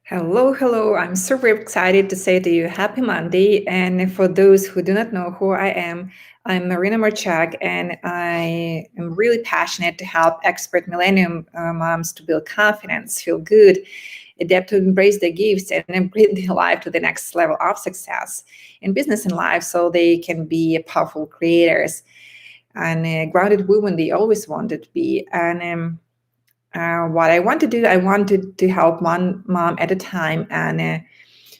Hello, hello. I'm super excited to say to you happy Monday. And for those who do not know who I am, I'm Marina Marchak, and I am really passionate to help expert millennium moms to build confidence, feel good, adapt to embrace their gifts, and bring their life to the next level of success in business and life so they can be powerful creators and grounded women they always wanted to be. And what I want to do, I wanted to help one mom at a time.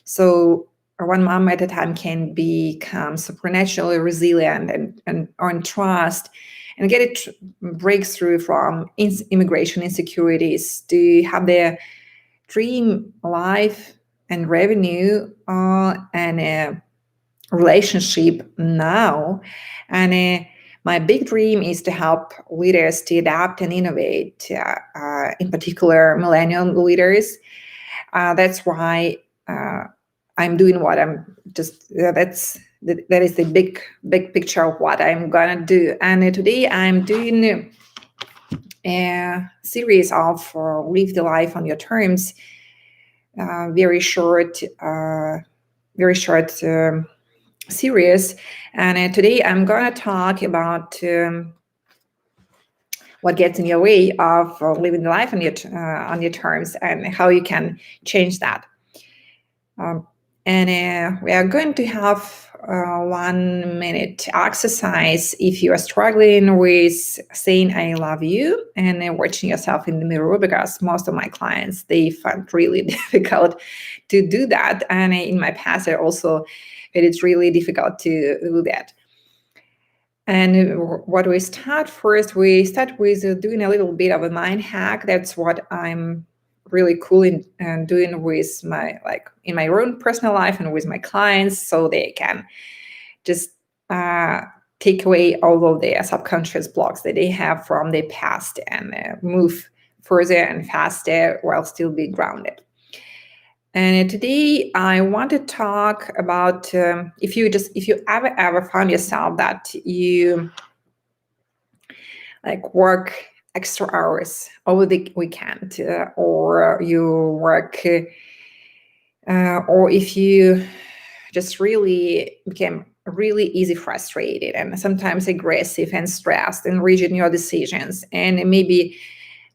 So one mom at a time can become supernaturally resilient and earn trust and get a breakthrough from immigration insecurities to have their dream life and revenue and relationship now. And my big dream is to help leaders to adapt and innovate, in particular millennial leaders. That's why I'm doing what I'm just. That is the big picture of what I'm gonna do. And today I'm doing a series of live the life on your terms. Very short, very short. Series, and today I'm going to talk about what gets in your way of living the life on your terms and how you can change that. And we are going to have 1 minute exercise if you are struggling with saying I love you and watching yourself in the mirror, because most of my clients, they find really difficult to do that. And in my past, I also it is really difficult to do that. And what we start first, we start with doing a little bit of a mind hack. That's what I'm really cool in doing with in my own personal life and with my clients, so they can just take away all of their subconscious blocks that they have from their past and move further and faster while still being grounded. And today I want to talk about if you ever found yourself that you work extra hours over the weekend, or you work, or if you just really became really easy frustrated and sometimes aggressive and stressed and rigid in your decisions, and maybe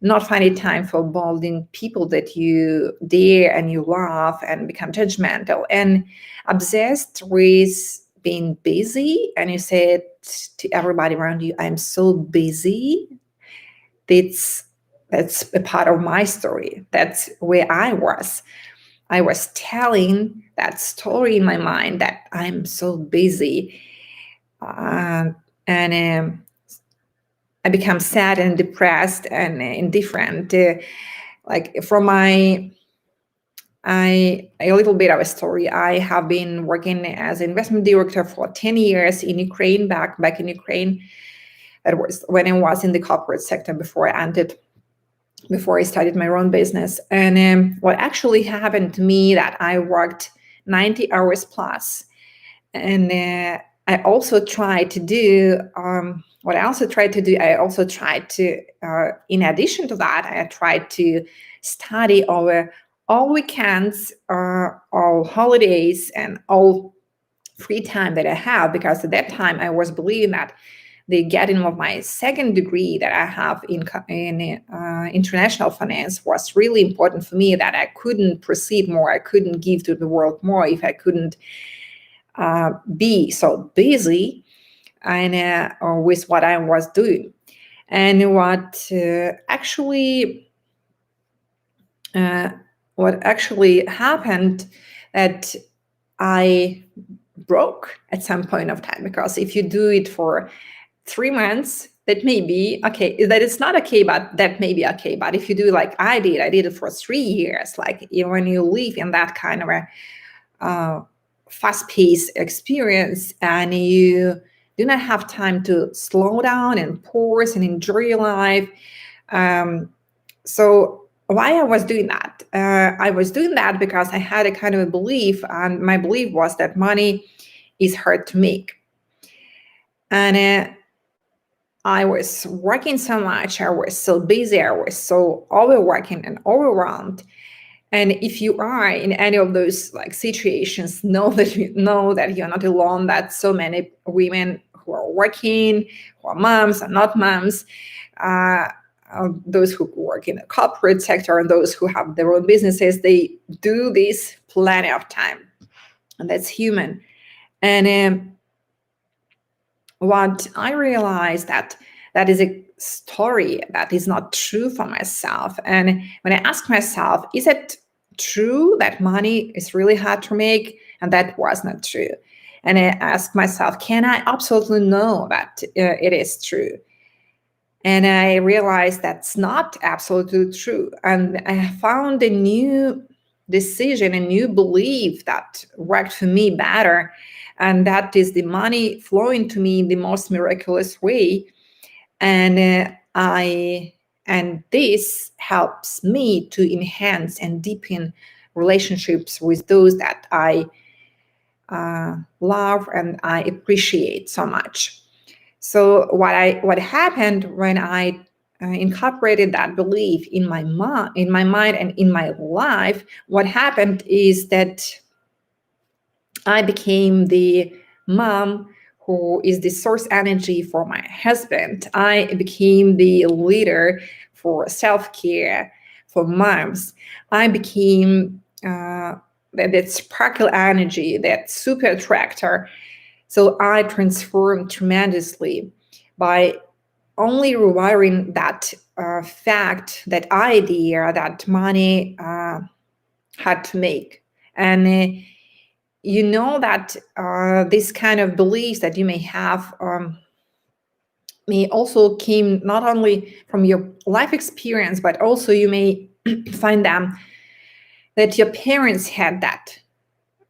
not finding time for bolding people that you dare and you love, and become judgmental and obsessed with being busy, and you say it to everybody around you, I'm so busy. That's a part of my story. That's where I was telling that story in my mind that I'm so busy, and I become sad and depressed and indifferent. From a little bit of a story. I have been working as investment director for 10 years in Ukraine, back in Ukraine. That was when I was in the corporate sector before I started my own business. And what actually happened to me that I worked 90 hours plus, and I also tried to do what I also tried to do. I also tried to, in addition to that, I tried to study over all weekends, all holidays, and all free time that I have, because at that time I was believing that the getting of my second degree that I have in international finance was really important for me, that I couldn't proceed more, I couldn't give to the world more if I couldn't be so busy and with what I was doing. And what actually happened, that I broke at some point of time, because if you do it for 3 months, that may be okay, that it's not okay, but that may be okay. But if you do like I did it for 3 years, when you live in that kind of a fast-paced experience, and you do not have time to slow down and pause and enjoy your life. So why I was doing that? I was doing that because I had a kind of a belief, and my belief was that money is hard to make. And I was working so much, I was so busy, I was so overworking and overwhelmed. And if you are in any of those like situations, know that you're not alone, that so many women who are working, who are moms and not moms, those who work in the corporate sector and those who have their own businesses, they do this plenty of time. And that's human. And what I realized that is a story that is not true for myself. And when I ask myself, is it true that money is really hard to make? And that was not true. And I ask myself, can I absolutely know that it is true? And I realized that's not absolutely true. And I found a new decision, a new belief that worked for me better. And that is the money flowing to me in the most miraculous way. And this helps me to enhance and deepen relationships with those that I love and I appreciate so much. So what happened when I incorporated that belief in my mind and in my life, what happened is that I became the mom who is the source energy for my husband. I became the leader for self-care for moms. I became that sparkle energy, that super attractor. So I transformed tremendously by only rewiring that fact, that idea that money had to make. And you know that this kind of beliefs that you may have may also came not only from your life experience, but also you may find them that your parents had that.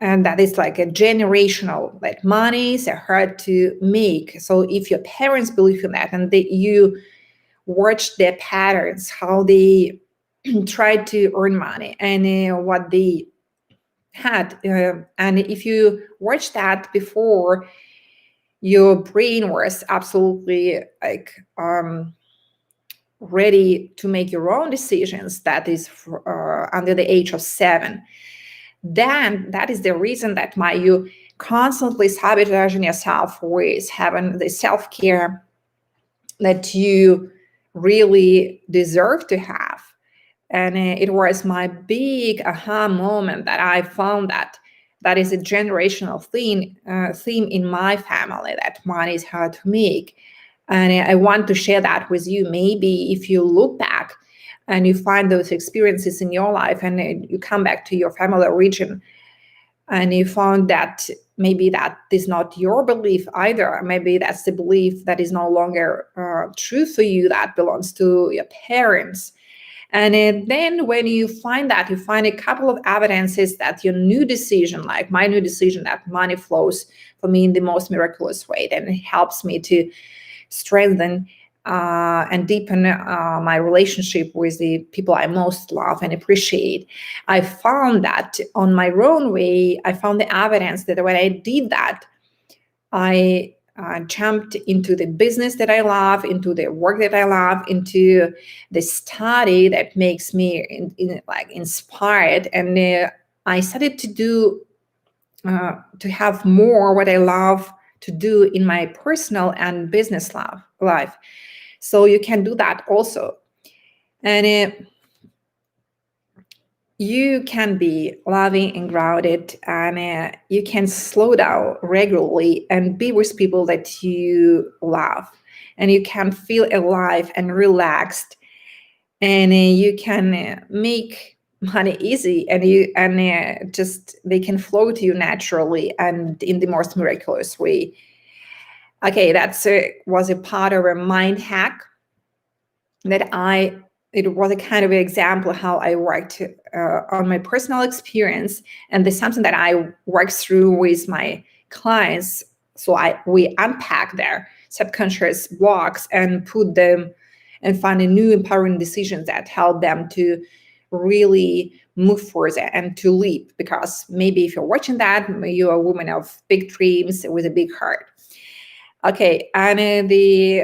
And that is like a generational, like money is hard to make. So if your parents believe in that and you watch their patterns, how they try to earn money and what they had. And if you watch that before, your brain was absolutely like ready to make your own decisions, that is under the age of 7. Then that is the reason that you constantly sabotaging yourself with having the self-care that you really deserve to have. And it was my big aha moment that I found that is a generational theme in my family, that money is hard to make. And I want to share that with you. Maybe if you look back and you find those experiences in your life and you come back to your family origin and you found that maybe that is not your belief either. Maybe that's the belief that is no longer true for you, that belongs to your parents. And then when you find that, you find a couple of evidences that your new decision, like my new decision, that money flows for me in the most miraculous way, then it helps me to strengthen and deepen my relationship with the people I most love and appreciate. I found that on my own way, I found the evidence that when I did that, I jumped into the business that I love, into the work that I love, into the study that makes me like inspired, and I started to have more what I love to do in my personal and business life. So you can do that also, and you can be loving and grounded, and you can slow down regularly and be with people that you love, and you can feel alive and relaxed, and you can make money easy, and just they can flow to you naturally and in the most miraculous way. Okay, that's was a part of a mind hack that it was a kind of an example how I worked on my personal experience, and there's something that I work through with my clients. So we unpack their subconscious blocks and put them and find a new empowering decisions that help them to really move forward and to leap. Because maybe if you're watching that, you're a woman of big dreams with a big heart. Okay, and the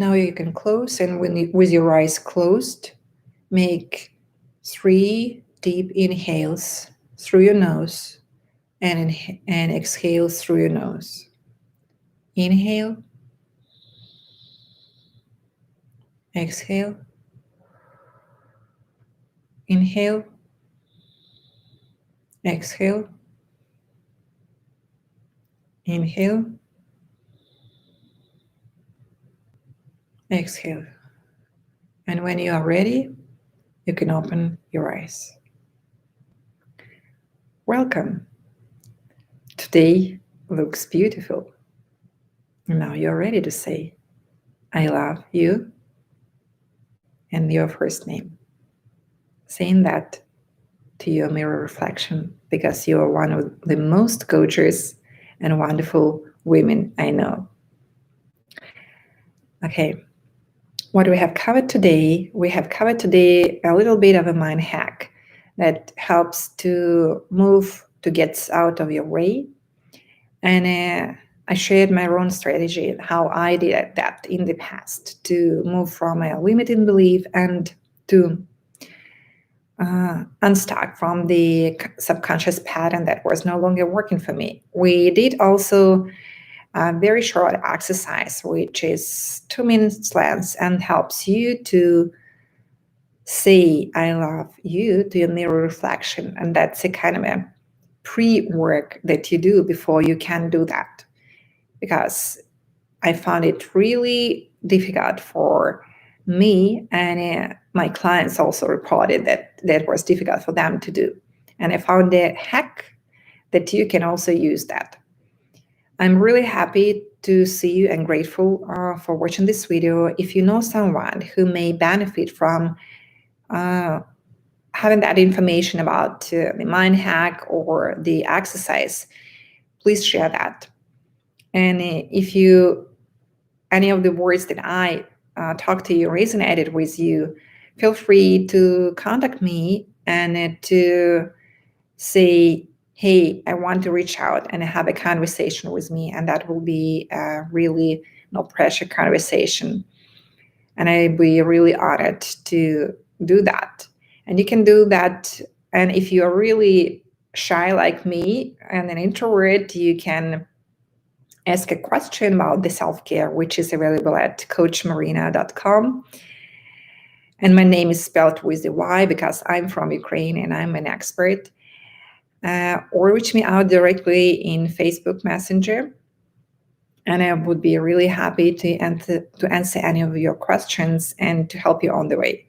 Now you can close, and with your eyes closed, make 3 deep inhales through your nose and exhale through your nose. Inhale, exhale, inhale, exhale, inhale, exhale. And when you are ready, you can open your eyes. Welcome. Today looks beautiful. Now you're ready to say, I love you, and your first name. Saying that to your mirror reflection, because you are one of the most gorgeous and wonderful women I know. Okay, what we have covered today, a little bit of a mind hack that helps to get out of your way. And I shared my own strategy, how I did that in the past to move from a limiting belief and to unstuck from the subconscious pattern that was no longer working for me. We did also a very short exercise, which is 2 minutes length and helps you to say, I love you to your mirror reflection. And that's a kind of a pre-work that you do before you can do that. Because I found it really difficult for me, and my clients also reported that was difficult for them to do. And I found a hack that you can also use that. I'm really happy to see you and grateful for watching this video. If you know someone who may benefit from having that information about the mind hack or the exercise, please share that. And if any of the words that I talked to you resonated with you, feel free to contact me and to say, hey, I want to reach out and have a conversation with me. And that will be a really no pressure conversation. And I'd be really honored to do that. And you can do that. And if you're really shy like me and an introvert, you can ask a question about the self-care, which is available at coachmarina.com. And my name is spelled with the Y because I'm from Ukraine and I'm an expert. Or reach me out directly in Facebook Messenger. And I would be really happy to answer any of your questions and to help you on the way.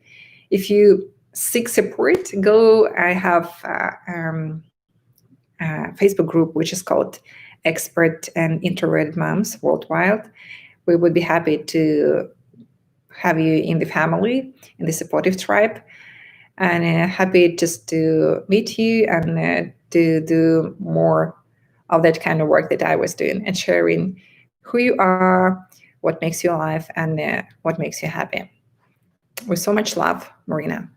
If you seek support, I have a Facebook group, which is called Expert and Introverted Moms Worldwide. We would be happy to have you in the family, in the supportive tribe, and happy just to meet you and to do more of that kind of work that I was doing and sharing who you are, what makes you alive, and what makes you happy. With so much love, Marina.